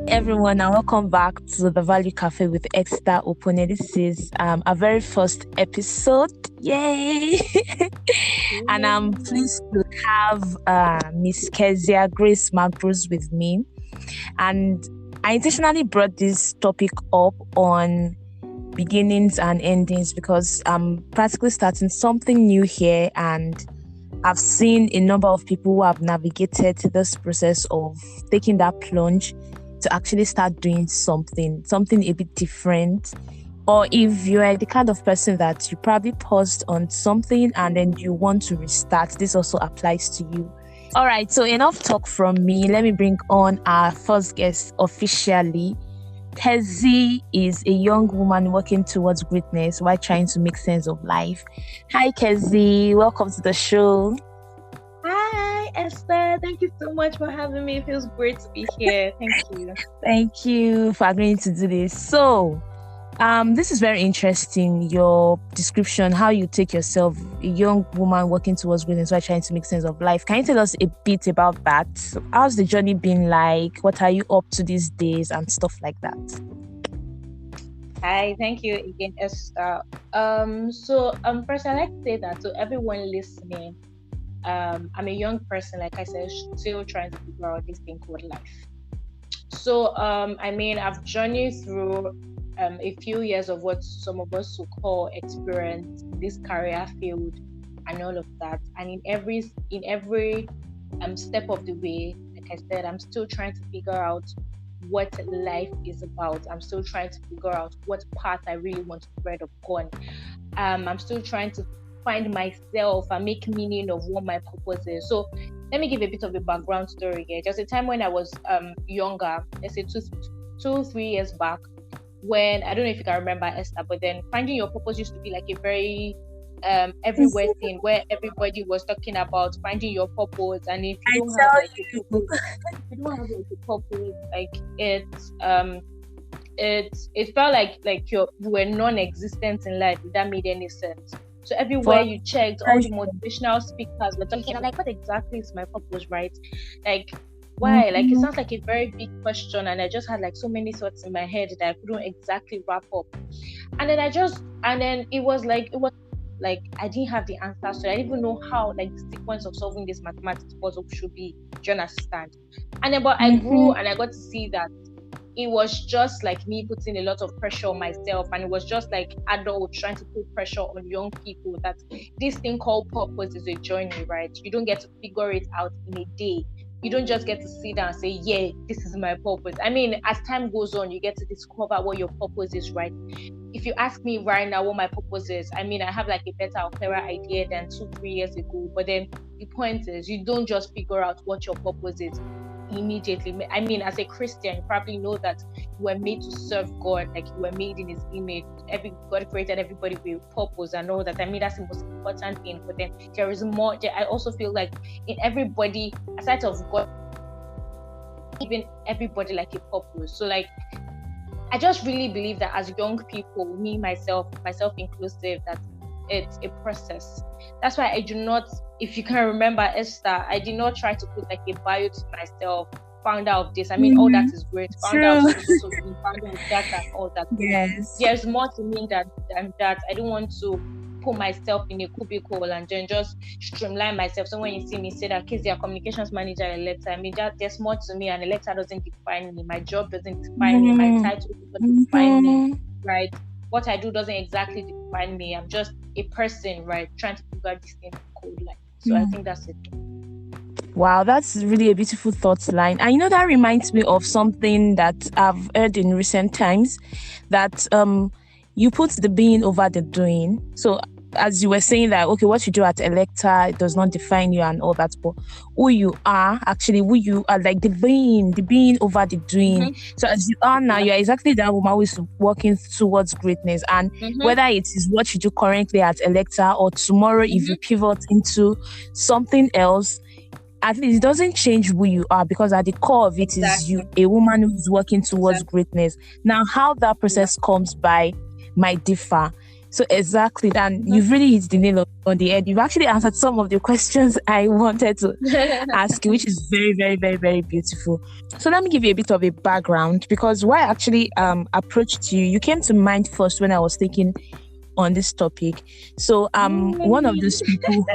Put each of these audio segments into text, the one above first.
everyone, and welcome back to the Value Cafe with Exeter Opone. This is our very first episode. Yay! And I'm pleased to have Miss Kezia-Grace MacBruce with me. And I intentionally brought this topic up on beginnings and endings because I'm practically starting something new here, and I've seen a number of people who have navigated this process of taking that plunge to actually start doing something a bit different. Or if you're the kind of person that you probably paused on something and then you want to restart, this also applies to you. All right, so enough talk from me. Let me bring on our first guest officially. Kezia is a young woman working towards greatness while trying to make sense of life. Hi, Kezia. Welcome to the show. Hi, Esther. Thank you so much for having me. It feels great to be here. Thank you. Thank you for agreeing to do this. So, this is very interesting, your description, how you take yourself, a young woman working towards greatness while trying to make sense of life. Can you tell us a bit about that? How's the journey been like? What are you up to these days and stuff like that? Hi, thank you again, Esther. First I'd like to say that to everyone listening, I'm a young person, like I said, still trying to figure out this thing called life. So, I've journeyed through a few years of what some of us would call experience, this career field, and all of that. And in every step of the way, like I said, I'm still trying to figure out what life is about. I'm still trying to figure out what path I really want to tread upon. I'm still trying to find myself and make meaning of what my purpose is. So let me give a bit of a background story here. Just a time when I was younger, let's say 2-3 years back, when I don't know if you can remember, Esther, but then finding your purpose used to be like a very everywhere thing where everybody was talking about finding your purpose. And if you don't have a purpose, like it felt like you were non-existent in life, if that made any sense. So everywhere you checked, all the motivational speakers were talking. I'm like, what exactly is my purpose, right? Like, why? Like, it sounds like a very big question, and I just had like so many thoughts in my head that I couldn't exactly wrap up. And then it was like I didn't have the answer, so I didn't even know how like the sequence of solving this mathematics puzzle should be. Do you understand? And then, but I grew and I got to see that it was just like me putting a lot of pressure on myself, and it was just like adults trying to put pressure on young people that this thing called purpose is a journey, right? You don't get to figure it out in a day. You don't just get to sit down and say, yeah, this is my purpose. I mean, as time goes on, you get to discover what your purpose is, right? If you ask me right now what my purpose is, I mean, I have like a better or clearer idea than 2-3 years ago. But then the point is, you don't just figure out what your purpose is immediately. I mean, as a Christian, you probably know that you were made to serve God, like you were made in his image. God created everybody with purpose and all that. I mean, that's the most important thing. But then there is more. I also feel like in everybody, aside of God, even everybody like a purpose. So like, I just really believe that as young people, me, myself inclusive, that it's a process. That's why I do not, if you can remember, Esther, I did not try to put like a bio to myself, found out this. I mean, all that is great. Found out that and all that. Yes. There's more to me than that. I don't want to put myself in a cubicle and then just streamline myself. So when you see me say that Kezia communications manager at Alexa, I mean, there's more to me, and Alexa doesn't define me. My job doesn't define me. My title doesn't define me, right? What I do doesn't exactly define me. I'm just a person, right, trying to figure out this thing called life. So I think that's it. Wow, that's really a beautiful thought line. And that reminds me of something that I've heard in recent times, that you put the being over the doing. So as you were saying that, okay, what you do at Electa, it does not define you and all that, but who you are, like the being over the doing. So as you are now, you are exactly that woman who is working towards greatness. And whether it is what you do currently at Electa or tomorrow, if you pivot into something else, at least it doesn't change who you are, because at the core of it is you, a woman who's working towards greatness. Now, how that process comes by might differ. So exactly, and you've really hit the nail on the head. You've actually answered some of the questions I wanted to ask you, which is very, very, very, very beautiful. So let me give you a bit of a background, because why I actually approached you, you came to mind first when I was thinking on this topic. So one of those people who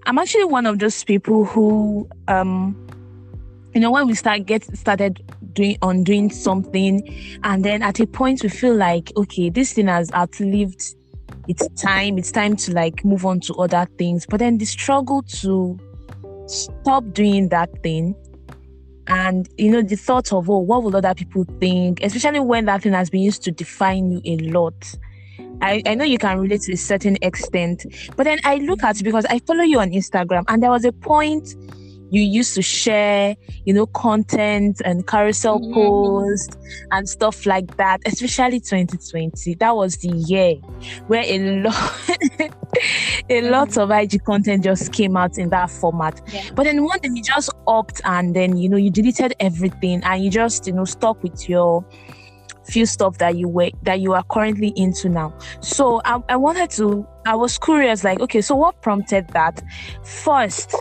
I'm actually one of those people who when we started doing something, and then at a point we feel like, okay, this thing has outlived its time to like move on to other things, but then the struggle to stop doing that thing, and the thought of, oh, what will other people think, especially when that thing has been used to define you a lot. I know you can relate to a certain extent, but then I look at it because I follow you on Instagram, and there was a point you used to share, content and carousel posts and stuff like that, especially 2020. That was the year where a lot of IG content just came out in that format. Yeah. But then one day you just upped, and then, you deleted everything, and you just, stuck with your few stuff that you are currently into now. So I was curious, like, okay, so what prompted that? First,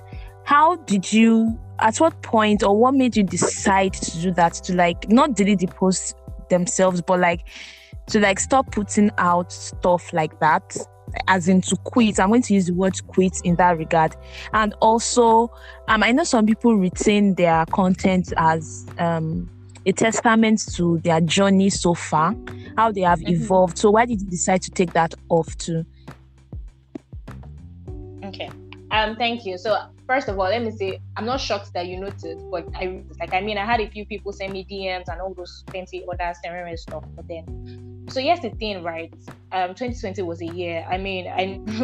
at what point, or what made you decide to do that, to like not delete the posts themselves, but like to like stop putting out stuff like that, as in to quit? I'm going to use the word quit in that regard. And also I know some people retain their content as a testament to their journey so far, how they have evolved. So why did you decide to take that off too? Okay. Thank you. So first of all, let me say, I'm not shocked that you noticed, but I had a few people send me DMs and all those plenty other ceremony stuff. But then, so here's the thing, right? 2020 was a year.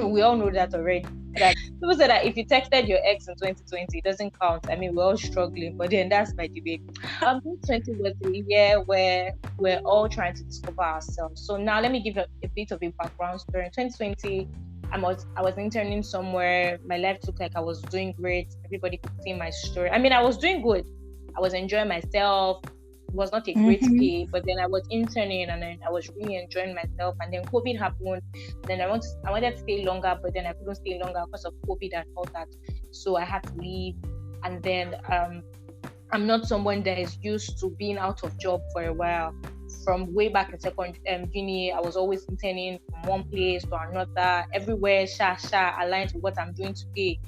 We all know that already. That people say that if you texted your ex in 2020, it doesn't count. We're all struggling, but then that's my debate. 2020 was a year where we're all trying to discover ourselves. So now let me give a bit of a background story. In 2020, I was interning somewhere. My life looked like I was doing great. Everybody could see my story. I was doing good. I was enjoying myself. It was not a great pay, but then I was interning, and then I was really enjoying myself. And then COVID happened. Then I wanted to stay longer, but then I couldn't stay longer because of COVID and all that. So I had to leave. And then I'm not someone that is used to being out of job for a while. From way back in second uni, I was always interning from one place to another, everywhere, aligned to what I'm doing today,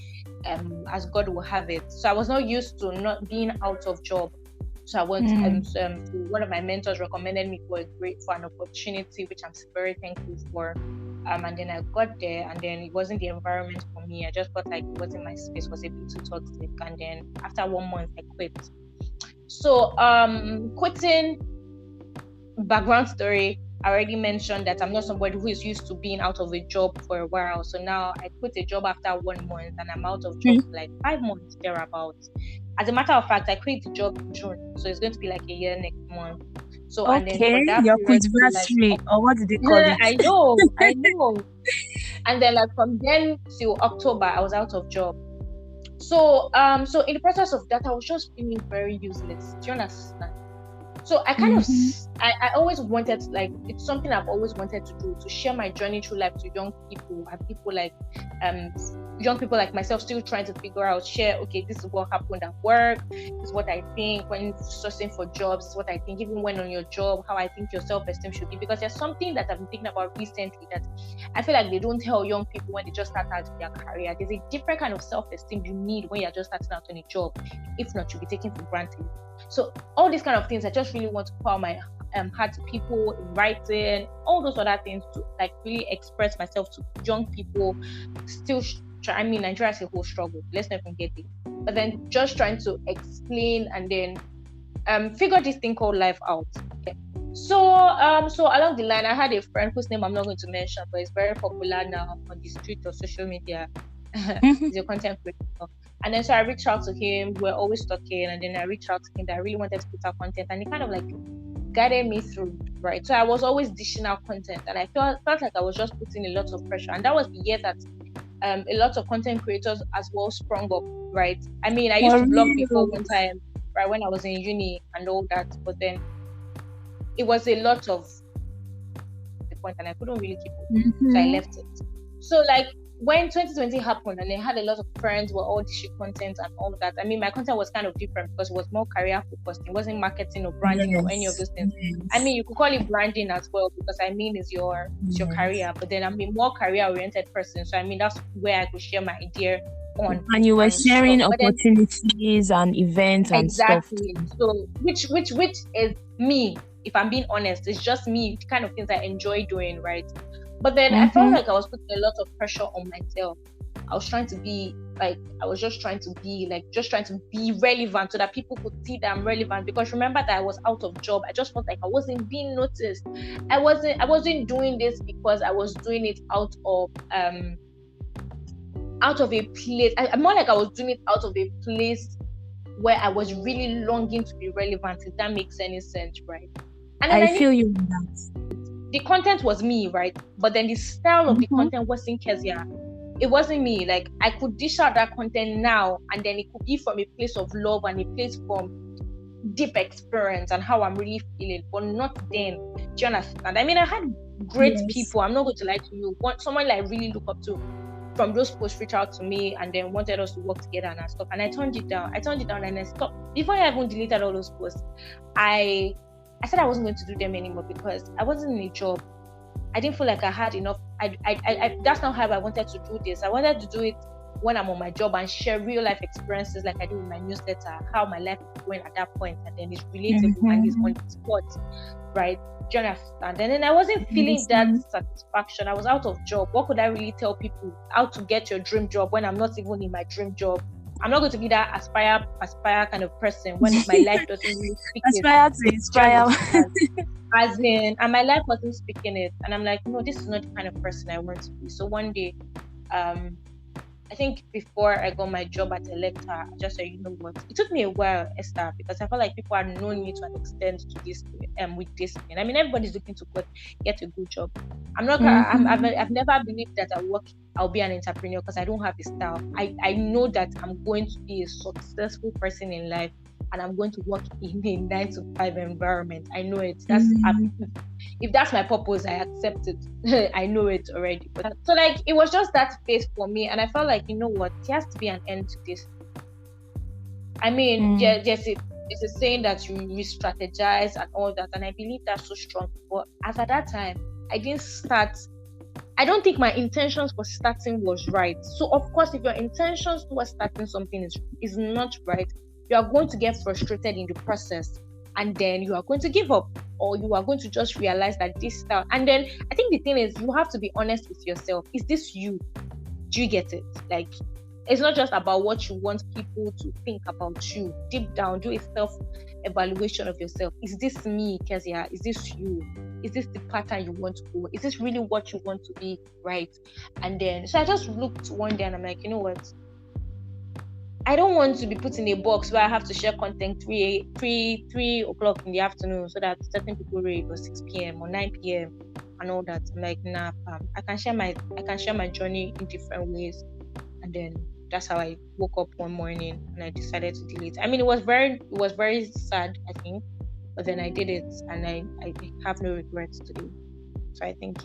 as God will have it. So I was not used to not being out of job. So I went one of my mentors recommended me for an opportunity, which I'm very thankful for. And then I got there, and then it wasn't the environment for me. I just felt like it wasn't my space, was a bit too toxic. And then after 1 month, I quit. So quitting, background story, I already mentioned that I'm not somebody who is used to being out of a job for a while. So now I quit a job after 1 month, and I'm out of job for like 5 months thereabouts. As a matter of fact, I quit the job in June, so it's going to be like a year next month. So okay, and then your quitversary, or what did they call it? I know. And then like from then till October, I was out of job. So in the process of that, I was just feeling very useless. Do you understand? So I kind of, I always wanted, like, it's something I've always wanted to do, to share my journey through life to young people, and people like, young people like myself still trying to figure out, okay, this is what happened at work, this is what I think when searching for jobs, this is what I think even when on your job, how I think your self-esteem should be. Because there's something that I've been thinking about recently that I feel like they don't tell young people when they just start out their career. There's a different kind of self-esteem you need when you're just starting out on a job. If not, you'll be taken for granted. So all these kind of things, I just really want to pour my heart to people, in writing, all those other things, to like really express myself to young people. Still, Nigeria is a whole struggle. Let's not forget it. But then just trying to explain and then figure this thing called life out. Okay. So along the line, I had a friend whose name I'm not going to mention, but it's very popular now on the street or social media. He's a content creator. And then so I reached out to him. We're always talking, and then I reached out to him that I really wanted to put out content, and he kind of like guided me through, right? So I was always dishing out content, and I felt like I was just putting a lot of pressure. And that was the year that a lot of content creators as well sprung up, right? I used to blog before one time, right, when I was in uni and all that, but then it was a lot of point, and I couldn't really keep it, so I left it. So like when 2020 happened, and I had a lot of friends were all digital content and all that. I mean, my content was kind of different because it was more career focused. It wasn't marketing or branding or any of those things. I mean, you could call it branding as well, because I mean, it's your career. But then I'm a more career oriented person, so I mean, that's where I could share my idea on. And you were sharing opportunities and events and stuff. Exactly. So which is me. If I'm being honest, it's just me. The kind of things I enjoy doing, right? But then I felt like I was putting a lot of pressure on myself. I was trying to be just trying to be relevant so that people could see that I'm relevant. Because remember that I was out of job. I just felt like I wasn't being noticed. I wasn't doing this because I was doing it out of a place. More like I was doing it out of a place where I was really longing to be relevant, if that makes any sense, right? And I feel you with that. The content was me, right? But then the style of the content wasn't Kezia. It wasn't me. Like, I could dish out that content now, and then it could be from a place of love and a place from deep experience and how I'm really feeling, but not then. Do you understand? I mean, I had great people. I'm not going to lie to you. Someone like I really look up to from those posts reached out to me and then wanted us to work together and stuff. And I turned it down. And I stopped. Before I even deleted all those posts, I said I wasn't going to do them anymore because I wasn't in a job. I didn't feel like I had enough. I that's not how I wanted to do this. I wanted to do it when I'm on my job and share real life experiences like I do in my newsletter, how my life is going at that point, and then it's relatable and it's on the spot, right? Do you understand? And then I wasn't feeling that satisfaction. I was out of job. What could I really tell people? How to get your dream job when I'm not even in my dream job? I'm not going to be that aspire kind of person when my life doesn't really speak aspire it. To inspire. As in, and my life wasn't speaking it. And I'm like, no, this is not the kind of person I want to be. So one day, I think before I got my job at Electa, I just said, you know what? It took me a while, Esther, because I felt like people had known me to an extent to this with this thing. I mean, everybody's looking to get a good job. I'm not. I've never believed that I'll be an entrepreneur because I don't have a style. I know that I'm going to be a successful person in life, and I'm going to work in a 9-to-5 environment. I know it. If that's my purpose, I accept it. I know it already. But so like it was just that space for me, and I felt like, you know what, there has to be an end to this. I mean, it's a saying that you re-strategize and all that, and I believe that's so strong. But as at that time, I didn't start. I don't think my intentions for starting was right. So of course, if your intentions towards starting something is not right, you are going to get frustrated in the process, and then you are going to give up, or you are going to just realize that this style. And then I think the thing is, you have to be honest with yourself. Is this you? Do you get it? Like, it's not just about what you want people to think about you. Deep down, do a self-evaluation of yourself. Is this me, Kezia? Is this you? Is this the pattern you want to go? Is this really what you want to be, right? And then, so I just looked one day and I'm like, you know what? I don't want to be put in a box where I have to share content 3 o'clock in the afternoon so that certain people read, or 6 p.m. or 9 p.m. and all that. I'm like, nah, I can share my journey in different ways. And then that's how I woke up one morning and I decided to delete. I mean, it was very sad, I think, but then I did it, and I have no regrets today. So I think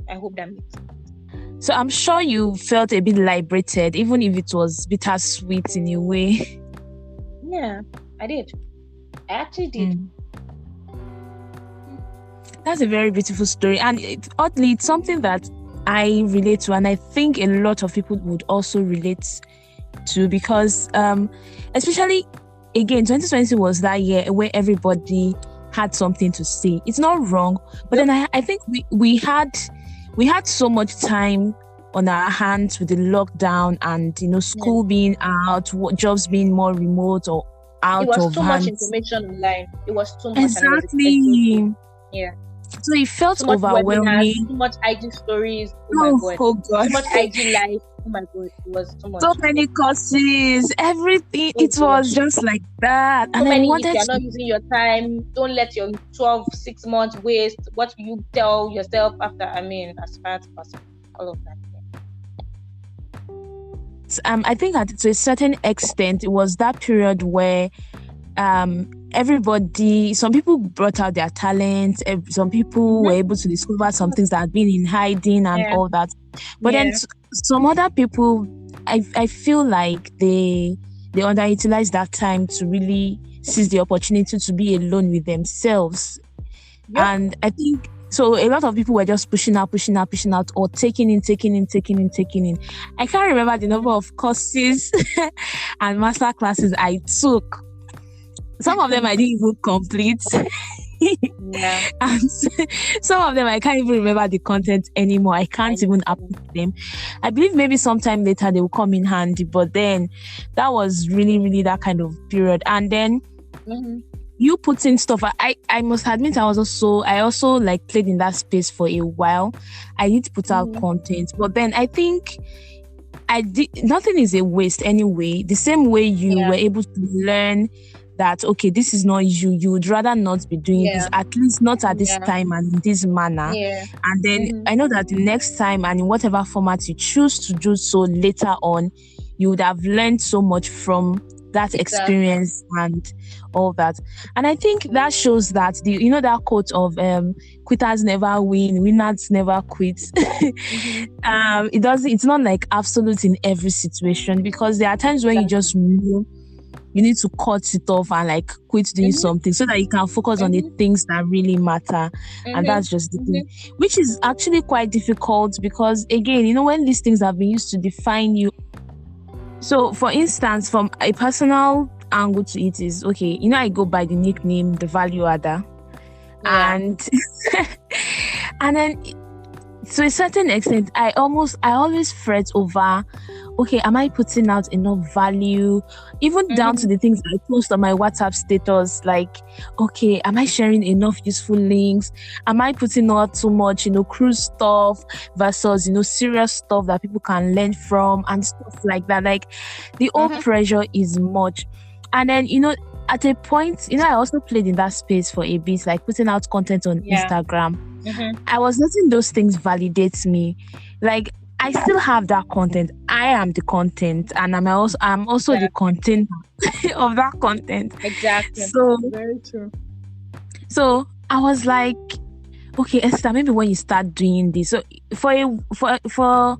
I hope that makes sense. So I'm sure you felt a bit liberated, even if it was bittersweet in a way. Yeah, I did. I actually did. That's a very beautiful story, and oddly, it's something that I relate to, and I think a lot of people would also relate to, because especially, again, 2020 was that year where everybody had something to say. It's not wrong, but then I think we had so much time on our hands with the lockdown, and school being out, jobs being more remote or out of hands. It was too much information online. It was too much. Exactly. Yeah. So it felt overwhelming. Too much IG stories. Oh my God. Too much IG life. Oh my God. It was too much. So many courses, everything. It was just like that. So many, if you're not using your time, don't let your 6 months waste. What will you tell yourself after? I mean, as far as possible. All of that. I think to a certain extent, it was that period where everybody, some people brought out their talents, some people were able to discover some things that had been in hiding and all that. But then some other people, I feel like they underutilize that time to really seize the opportunity to be alone with themselves. And I think so a lot of people were just pushing out, or taking in. I can't remember the number of courses and master classes I took. Some of them I didn't even complete. And some of them I can't even remember the content anymore. I can't even upload them. I believe maybe sometime later they will come in handy, but then that was really, really that kind of period. And then you put in stuff. I must admit I also like played in that space for a while. I did put out content, but then I think nothing is a waste anyway. The same way you were able to learn that, okay, this is not you would rather not be doing this, at least not at this time and in this manner. And then I know that the next time and in whatever format you choose to do so later on, you would have learned so much from that experience and all that. And I think that shows that that quote of quitters never win, winners never quit. It's not like absolute in every situation, because there are times when you just you need to cut it off and like quit doing something so that you can focus on the things that really matter. And that's just the thing, which is actually quite difficult, because again, when these things have been used to define you. So for instance, from a personal angle to it is, okay, I go by the nickname the value adder. And and then to a certain extent, I always fret over, okay, am I putting out enough value? Even down to the things I post on my WhatsApp status, like, okay, am I sharing enough useful links? Am I putting out too much, cruise stuff versus, serious stuff that people can learn from and stuff like that? Like, the whole pressure is much. And then, at a point, I also played in that space for a bit, like putting out content on Instagram. I was letting those things validate me. Like, I still have that content. I am the content, and I'm also the content of that content. Exactly. So very true. So I was like, okay, Esther, maybe when you start doing this. So for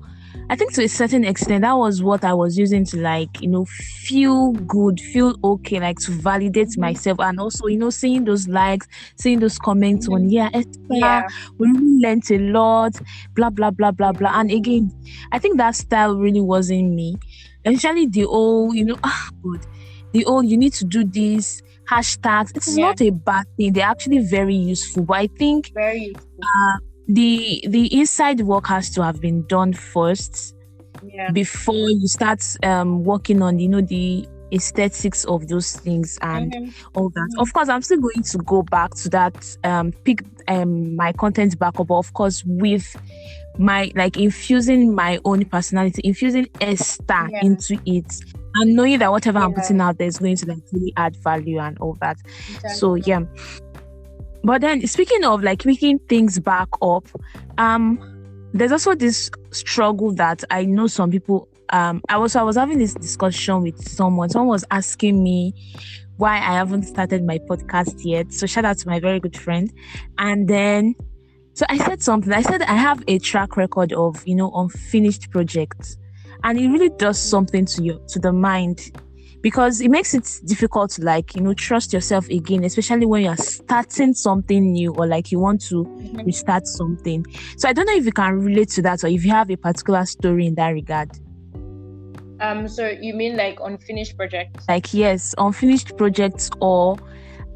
I think to a certain extent, that was what I was using to like, feel good, feel okay, like to validate myself. And also, seeing those likes, seeing those comments on, Esther, we really learned a lot, blah, blah, blah, blah, blah. And again, I think that style really wasn't me. Especially the old, you need to do this, hashtags. It is not a bad thing. They're actually very useful. But I think very useful. The inside work has to have been done first before you start working on the aesthetics of those things and all that. Of course, I'm still going to go back to that, pick my content back up, but of course with my infusing my own personality, infusing Esther into it, and knowing that whatever I'm putting out there is going to really add value and all that. Exactly. So but then speaking of picking things back up, there's also this struggle that I know some people. I was having this discussion with someone. Someone was asking me why I haven't started my podcast yet. So shout out to my very good friend. And then, so I said something. I said I have a track record of unfinished projects, and it really does something to the mind. Because it makes it difficult to trust yourself again, especially when you're starting something new or you want to restart something. So I don't know if you can relate to that or if you have a particular story in that regard. So you mean unfinished projects? Yes, unfinished projects or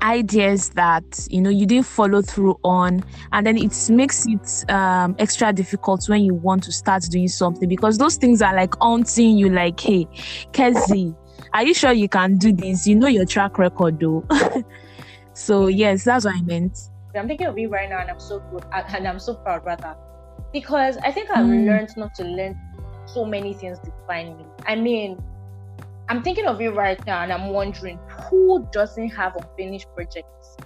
ideas that you didn't follow through on, and then it makes it extra difficult when you want to start doing something, because those things are haunting you, hey, Kezia, are you sure you can do this? Your track record though. So yes, that's what I meant. I'm thinking of you right now, and I'm so good, and I'm so proud about that, because I think I've learned not to let so many things define me. I mean, I'm thinking of you right now, and I'm wondering who doesn't have unfinished projects.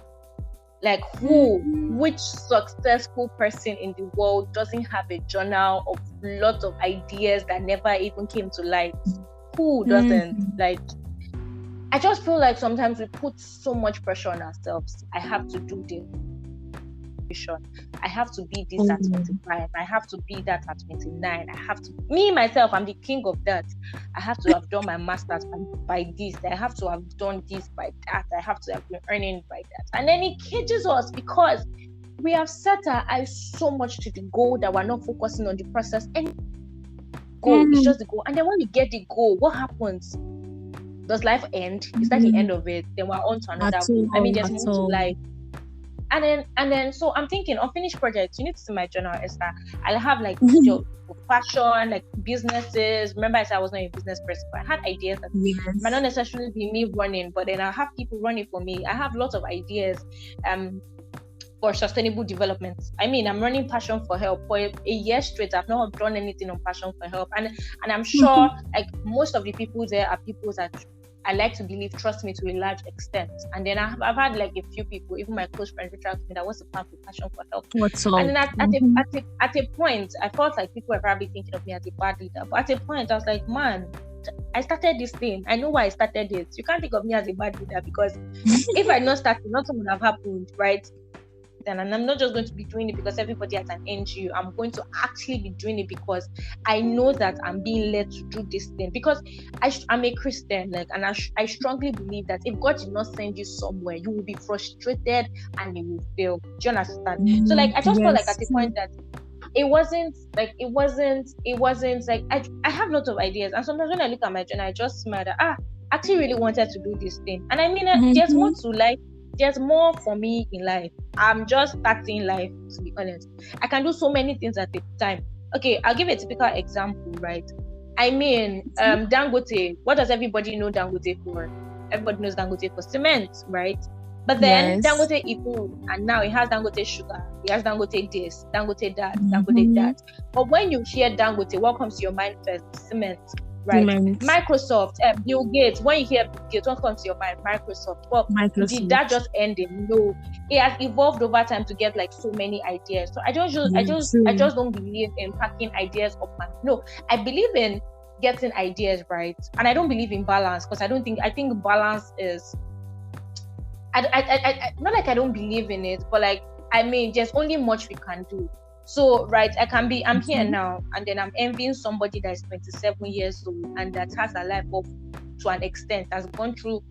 Which successful person in the world doesn't have a journal of lots of ideas that never even came to light? Who doesn't? I just feel like sometimes we put so much pressure on ourselves. I have to do this. I have to be this at 25. I have to be that at 29. I have to, me myself, I'm the king of that. I have to have done my master's by this. I have to have done this by that. I have to have been earning by that. And then it cages us because we have set our eyes so much to the goal that we're not focusing on the process. And goal is just the goal. And then when we get the goal, what happens? Does life end? Is that the end of it? Then we're on to another goal. I mean, there's more to life. And then, so I'm thinking unfinished projects. You need to see my journal, Esther. I'll have like fashion, like businesses. Remember, I said I was not a business person, but I had ideas that might not necessarily be me running, but then I have people running for me. I have lots of ideas for sustainable development. I mean, I'm running Passion for Help for a year straight. I've not done anything on Passion for Help, and I'm sure like most of the people there are people that I like to believe trust me to a large extent. And then I've had like a few people, even my close friends, reach out to me that what's the plan for Passion for Help. What's up? And then at a point, I felt like people were probably thinking of me as a bad leader. But at a point, I was like, man, I started this thing. I know why I started it. You can't think of me as a bad leader because if I had not started, nothing would have happened, right? And I'm not just going to be doing it because everybody has an NGO. I'm going to actually be doing it because I know that I'm being led to do this thing. Because I'm a Christian, like, and I strongly believe that if God did not send you somewhere, you will be frustrated and you will fail. Do you understand? So, like, I just felt like at the point that it wasn't like I have lots of ideas, and sometimes when I look at my journal, I just smile that I actually really wanted to do this thing, and I mean, there's more to life. There's more for me in life. I'm just starting life, to be honest. I can do so many things at a time. Okay, I'll give a typical example, right? I mean, Dangote. What does everybody know Dangote for? Everybody knows Dangote for cement, right? But then Dangote evolved, and now it has Dangote sugar. It has Dangote this, Dangote that, Dangote that. But when you hear Dangote, what comes to your mind first? Cement. Right, Microsoft, Bill Gates. When you hear Bill Gates, what comes to your mind? Microsoft. Well, did that just end in no? It has evolved over time to get like so many ideas. So I just don't believe in packing ideas up. No, I believe in getting ideas right, and I don't believe in balance because I think balance is. I not like I don't believe in it, but like I mean, there's only much we can do. So, right, I'm here now, and then I'm envying somebody that is 27 years old and that has a life up to an extent, has gone through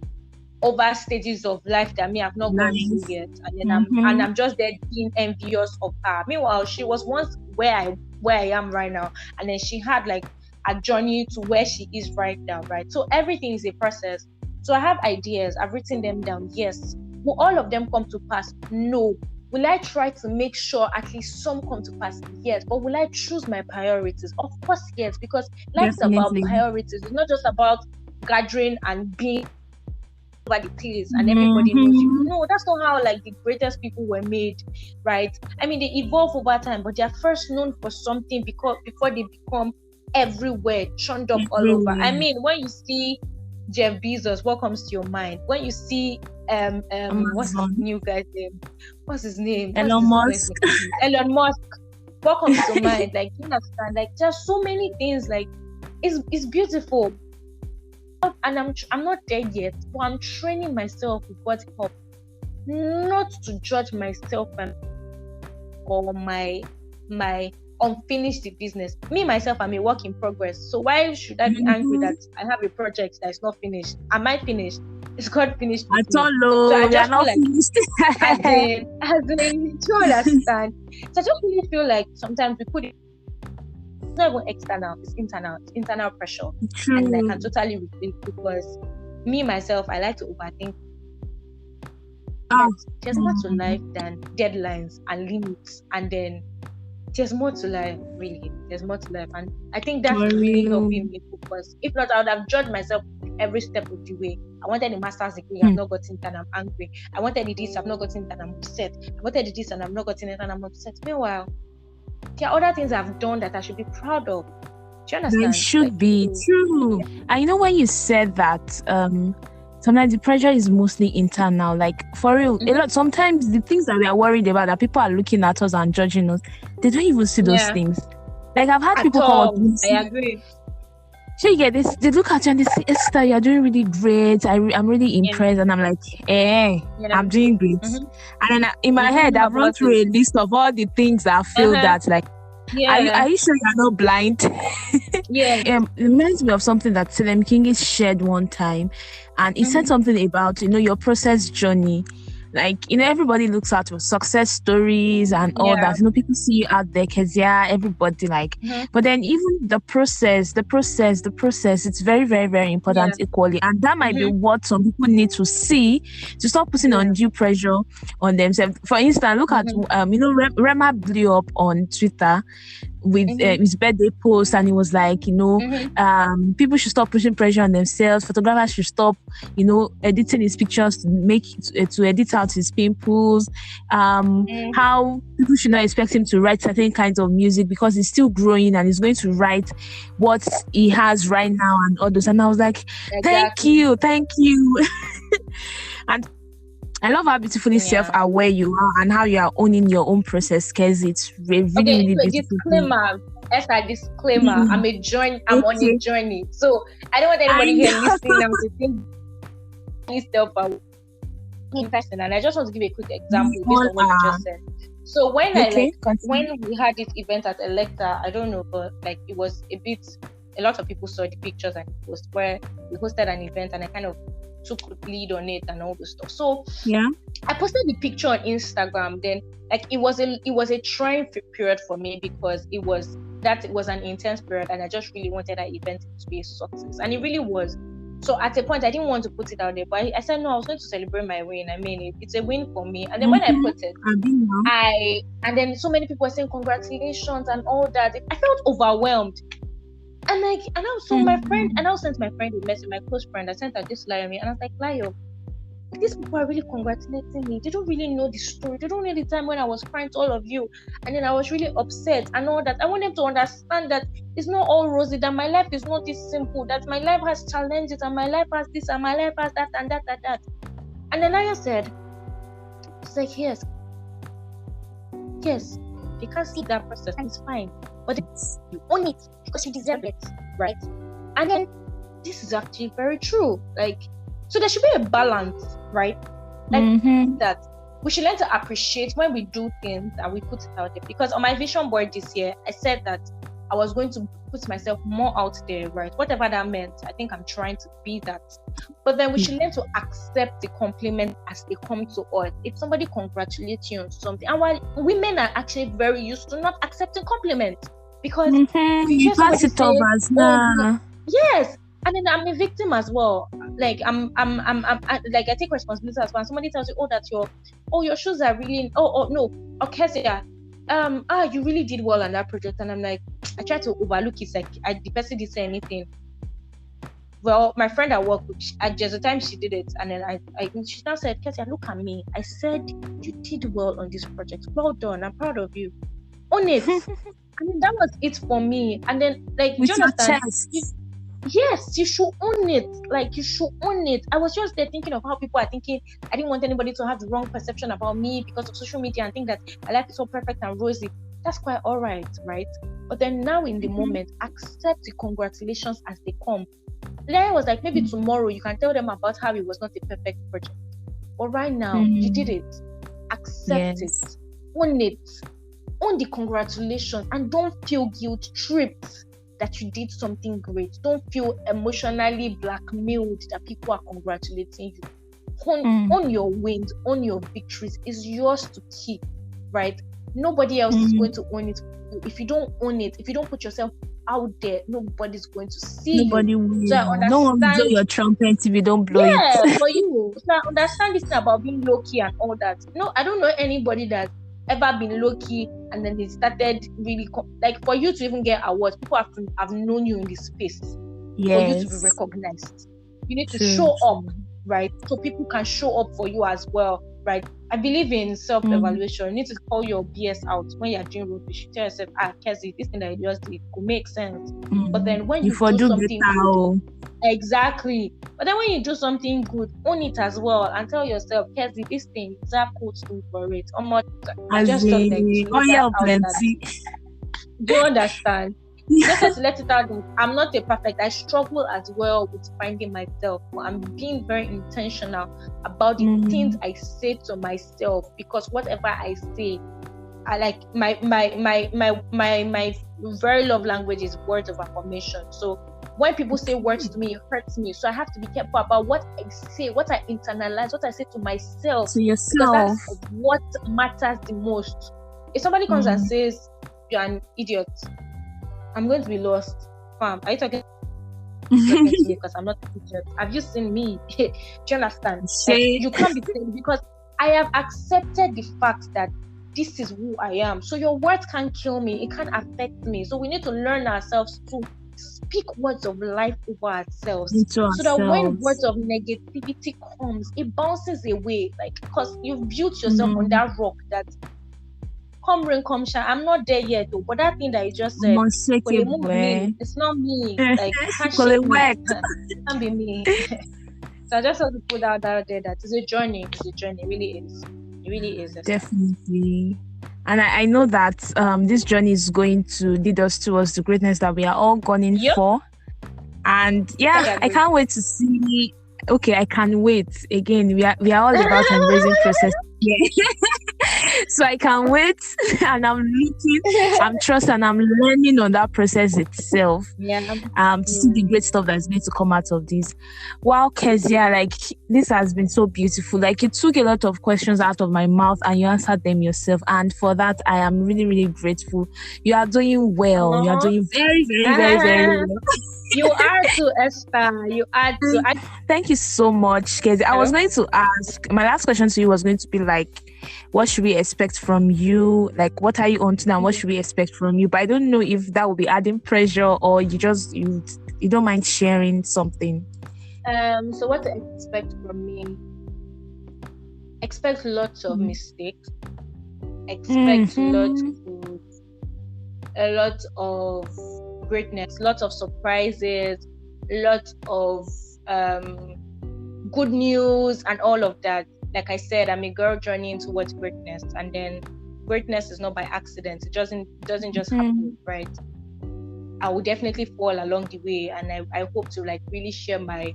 over stages of life that me have not gone through yet, and then I'm just there being envious of her. Meanwhile, she was once where I am right now, and then she had like a journey to where she is right now, right? So everything is a process. So I have ideas, I've written them down. Yes, will all of them come to pass? No. Will I try to make sure at least some come to pass? Yes. But will I choose my priorities? Of course, yes. Because life's about priorities. It's not just about gathering and being over the place and everybody knows you. No, that's not how like the greatest people were made, right? I mean, they evolve over time, but they're first known for something before they become everywhere, churned up all over. I mean, when you see Jeff Bezos, what comes to your mind? When you see what's the new guy's name? What's his name? Elon Musk. Elon Musk. What comes to mind? Like, you understand? Like, there's so many things. Like, it's beautiful. And I'm not there yet, but I'm training myself with God's help, not to judge myself or my unfinished business. Me myself, I'm a work in progress. So why should I be angry that I have a project that is not finished? Am I finished? Is God finished? I don't know. So I just feel like, as in, you understand? So I just really feel like sometimes we put it. It's not even external. It's internal. It's internal pressure. True. And I can totally relate because me myself, I like to overthink. There's more to life than deadlines and limits, and then there's more to life, really. There's more to life, and I think that's really helping me focus. If not, I would have judged myself every step of the way. I wanted a master's degree, I've not gotten it, and I'm angry. I wanted this, I've not gotten it, and I'm upset. I wanted this, and I've not gotten it, and I'm upset. Meanwhile, there are other things I've done that I should be proud of. Do you understand? It should be true. And you know, when you said that, sometimes the pressure is mostly internal. Like, for real, sometimes the things that we are worried about, that people are looking at us and judging us, they don't even see those things. Like, I've had people come up to me. I agree. So you get this, they look at you and they say, Esther, you're doing really great. I'm really impressed. And I'm like, I'm doing great. And then in my head, I've run through a list of all the things I feel that like, are you sure you're not blind? It reminds me of something that Selem King shared one time. And he said something about, your process journey. Like, everybody looks at your success stories and all that. People see you out there, Kezia, everybody like. But then even the process, it's very, very, very important equally. And that might be what some people need to see to stop putting undue pressure on themselves. For instance, look at, Rema blew up on Twitter with his birthday post, and he was like, people should stop pushing pressure on themselves. Photographers should stop, editing his pictures to edit out his pimples. How people should not expect him to write certain kinds of music because he's still growing and he's going to write what he has right now and all those. And I was like, thank you. And I love how beautifully self-aware you are and how you are owning your own process, because it's really, really beautiful. Disclaimer. I'm on a journey. So I don't want anybody here listening to think self-aware person. And I just want to give a quick example based on what you just said. So when when we had this event at Electa, I don't know, but like it was a lot of people saw the pictures and it was where we hosted an event and I kind of took lead on it and all the stuff. So I posted the picture on Instagram. Then like it was a trying period for me because it was an intense period and I just really wanted that event to be a success, and it really was. So at a point I didn't want to put it out there, but I said no, I was going to celebrate my win. I mean it's a win for me. And then when I put it, and then so many people were saying congratulations and all that. I felt overwhelmed. And my friend, and I sent my friend a message, my close friend. I sent her this Layo, and I was like, Layo, these people are really congratulating me. They don't really know the story. They don't know the time when I was crying to all of you. And then I was really upset and all that. I want them to understand that it's not all rosy, that my life is not this simple, that my life has challenges and my life has this and my life has that and that and that. And then Layo said, she's like, yes, they can't see that process. It's fine. But you own it because you deserve it, right? And then this is actually very true. Like, so there should be a balance, right? Like that we should learn to appreciate when we do things and we put it out there. Because on my vision board this year, I said that I was going to put myself more out there, right? Whatever that meant, I think I'm trying to be that. But then we should learn to accept the compliment as they come to us. If somebody congratulates you on something, and while women are actually very used to not accepting compliments, because you pass it over as yes, and then I'm a victim as well. Like I'm like I take responsibility as well. Somebody tells you, your shoes are really Kezia, you really did well on that project, and I'm like, I try to overlook it. Like the person didn't say anything. Well, my friend at work, just the time she did it, and then she now said, Kezia, look at me. I said you did well on this project. Well done. I'm proud of you. Own it. I mean, that was it for me. And then, like, with your chest. Yes, you should own it. Like, you should own it. I was just there thinking of how people are thinking. I didn't want anybody to have the wrong perception about me because of social media and think that my life is so perfect and rosy. That's quite all right? But then now in the moment, accept the congratulations as they come. Then I was like, maybe tomorrow you can tell them about how it was not a perfect project. But right now, you did it. Accept it. Own it. Own the congratulations, and don't feel guilt tripped that you did something great. Don't feel emotionally blackmailed that people are congratulating you. Own your wins, own your victories. It's yours to keep, right? Nobody else is going to own it. If you don't own it, if you don't put yourself out there, nobody's going to see Nobody you. will. So No one will blow your trumpet if you don't blow it. For you. So I understand this thing about being low-key and all that. No, I don't know anybody that's ever been low-key and then they started really like for you to even get awards, people have known you in this space for you to be recognized. You need to show up, right? So people can show up for you as well, right? I believe in self-evaluation. You need to call your BS out when you're doing rubbish. You tell yourself, Kezia, this thing that you just did could make sense. But then when you do something good, exactly. But then when you do something good, own it as well and tell yourself, Kezia, this thing, that coach do for it. I just don't think plenty. Do you understand? just have to let it out that I'm not a perfect. I struggle as well with finding myself, but I'm being very intentional about the things I say to myself, because whatever I say, I like my very love language is words of affirmation. So when people say words to me, it hurts me. So I have to be careful about what I say, what I internalize, what I say to myself. To yourself. Because that's what matters the most. If somebody comes and says, "You're an idiot," I'm going to be lost. Fam, are you talking to me? Because I'm not an idiot. Have you seen me? Do you understand? Like, you can't be saying, because I have accepted the fact that this is who I am. So your words can't kill me. It can't affect me. So we need to learn ourselves to speak words of life over ourselves. So that when words of negativity comes, it bounces away. Like, because you've built yourself on that rock that come rain, come shine. I'm not there yet, though. But that thing that you just said, it's not me. Like, it can't be me. So I just want to put out there that it's a journey. It's a journey. It really is. It really is. Definitely. And I know that this journey is going to lead us towards the greatness that we are all gunning for. And I can't wait to see. Okay, I can't wait. Again, we are all about embracing process. So I can't wait, and I'm looking, I'm trusting, and I'm learning on that process itself. To see the great stuff that's going to come out of this. Wow, Kezia, like, this has been so beautiful. Like, you took a lot of questions out of my mouth and you answered them yourself, and for that I am really, really grateful. You are doing well. You are doing very, very, very, very well. You are too, Esther. You are too. Thank you so much, Kezia. I was going to ask, my last question to you was going to be like, what should we expect from you? Like, what are you on to now? What should we expect from you? But I don't know if that will be adding pressure, or you don't mind sharing something. So what to expect from me? Expect lots of mistakes. Expect a lot of greatness, lots of surprises, lots of good news, and all of that. Like I said, I'm a girl journeying towards greatness, and then greatness is not by accident. It doesn't just happen, right? I will definitely fall along the way, and I hope to like really share my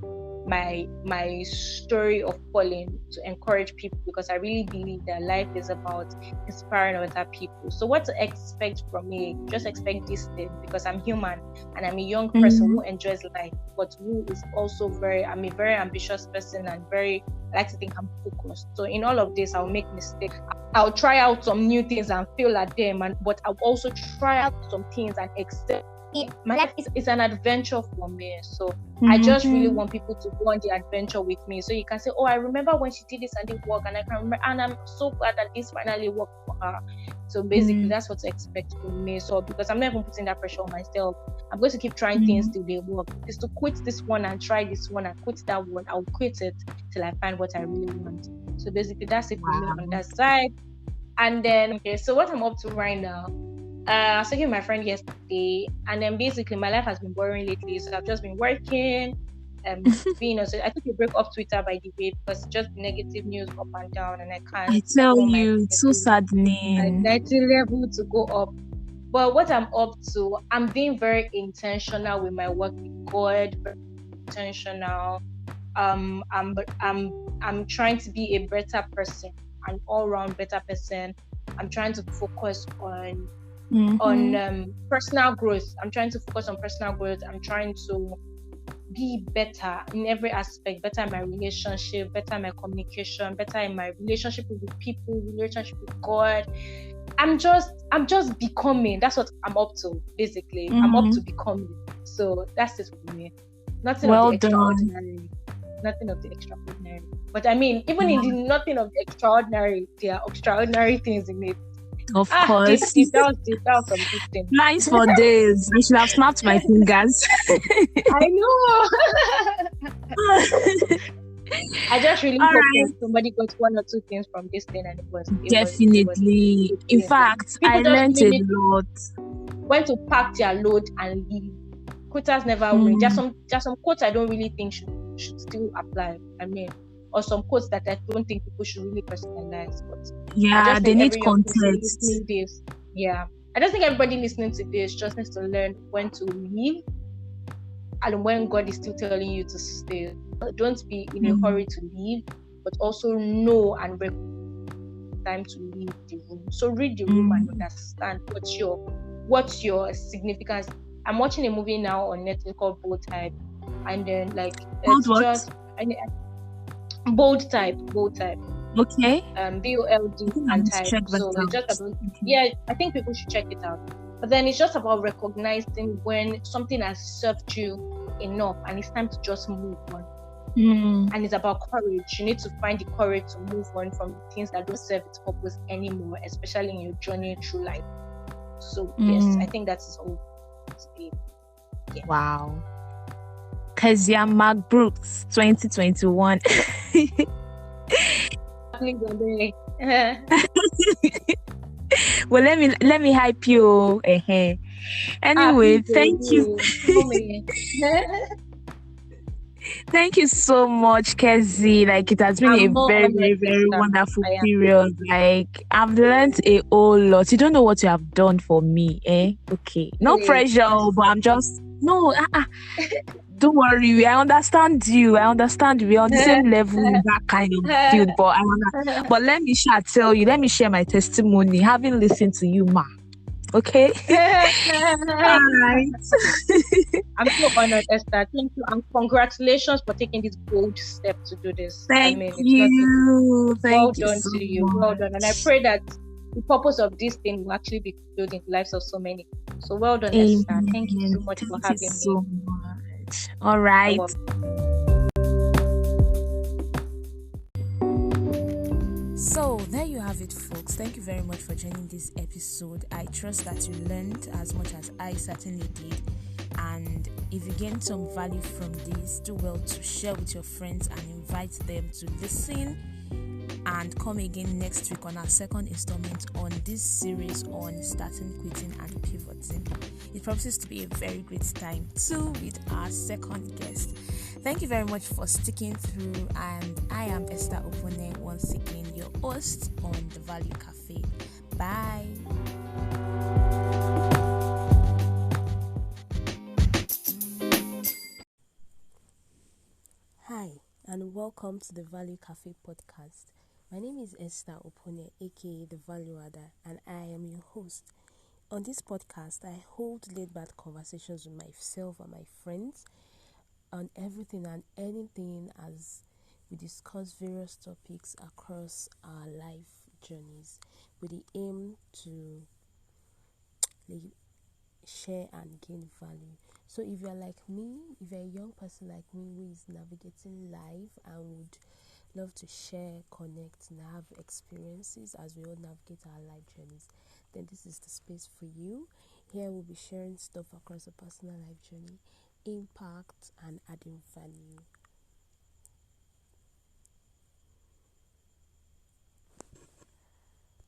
story of falling to encourage people, because I really believe that life is about inspiring other people. So what to expect from me? Just expect this thing, because I'm human and I'm a young person who enjoys life, but who is also I'm a very ambitious person, and I like to think I'm focused. So in all of this, I'll make mistakes. I'll try out some new things and fail at them, but I'll also try out some things and accept. My life is an adventure for me, so I just really want people to go on the adventure with me. So you can say, "Oh, I remember when she did this and it worked, and I can remember, and I'm so glad that this finally worked for her." So basically, that's what to expect from me. So because I'm not even putting that pressure on myself, I'm going to keep trying things till they work. Is to quit this one and try this one and quit that one. I'll quit it till I find what I really want. So basically, that's it for me on that side. And then, so what I'm up to right now. I was talking to my friend yesterday, and then basically my life has been boring lately. So I've just been working, so I took a break off Twitter, by the way, because just negative news up and down, and I can't. I tell you, it's so saddening. 90 level to go up. But what I'm up to, I'm being very intentional with my work with God. Very intentional. I'm trying to be a better person, an all-round better person. I'm trying to focus on personal growth. I'm trying to focus on personal growth. I'm trying to be better in every aspect, better in my relationship, better in my communication, better in my relationship with people, relationship with God. I'm just becoming. That's what I'm up to, basically. I'm up to becoming. So that's it for me. Nothing of the extraordinary. Nothing of the extraordinary. But I mean, even in the nothing of the extraordinary, there are extraordinary things in it. Of course. Lines for days. I should have snapped my fingers. I know. I just really hope that somebody got one or two things from this thing, and it was definitely. In fact, I learned a lot. When to pack their load and leave. Quitters never win. There's some quotes I don't really think should still apply. I mean, or some quotes that I don't think people should really personalize. But they need context. I don't think everybody listening to this just needs to learn when to leave and when God is still telling you to stay. Don't be in a hurry to leave, but also know and recognize time to leave the room. So read the room and understand what's your significance. I'm watching a movie now on Netflix called Bold Type, and then like it's just Bold Type. Okay. BOLD and type. So it's just about, I think people should check it out. But then it's just about recognizing when something has served you enough and it's time to just move on. And it's about courage. You need to find the courage to move on from things that don't serve its purpose anymore, especially in your journey through life. So yes, I think that's all. Yeah. Wow. Kezia MacBruce 2021. Well, let me hype you. Anyway, thank you. Thank you so much, Kezia. Like, it has been a very, very, very wonderful period. Like, I've learned a whole lot. You don't know what you have done for me, Okay. No pressure, but I'm just don't worry. I understand you. We're on the same level in that kind of field. But let me tell you. Let me share my testimony, having listened to you, Ma. Okay. All right. I'm so honored, Esther. Thank you, and congratulations for taking this bold step to do this. Thank you. Well done to you. Well done, and I pray that the purpose of this thing will actually be fulfilled in the lives of so many. So well done, Esther. Thank you so much for having me. So much. All right. So there you have it, folks. Thank you very much for joining this episode. I trust that you learned as much as I certainly did. And if you gained some value from this, do well to share with your friends and invite them to listen. And come again next week on our second installment on this series on starting, quitting, and pivoting. It promises to be a very great time too with our second guest. Thank you very much for sticking through, and I am Esther Opone, once again your host on The Value Cafe. Bye. Hi, and welcome to The Value Cafe podcast. My name is Esther Opone, aka The Value Adder, and I am your host. On this podcast, I hold laid-back conversations with myself and my friends on everything and anything as we discuss various topics across our life journeys with the aim to share and gain value. So if you're like me, if you're a young person like me who is navigating life and would love to share, connect, and have experiences as we all navigate our life journeys, then this is the space for you. Here we'll be sharing stuff across a personal life journey, impact, and adding value.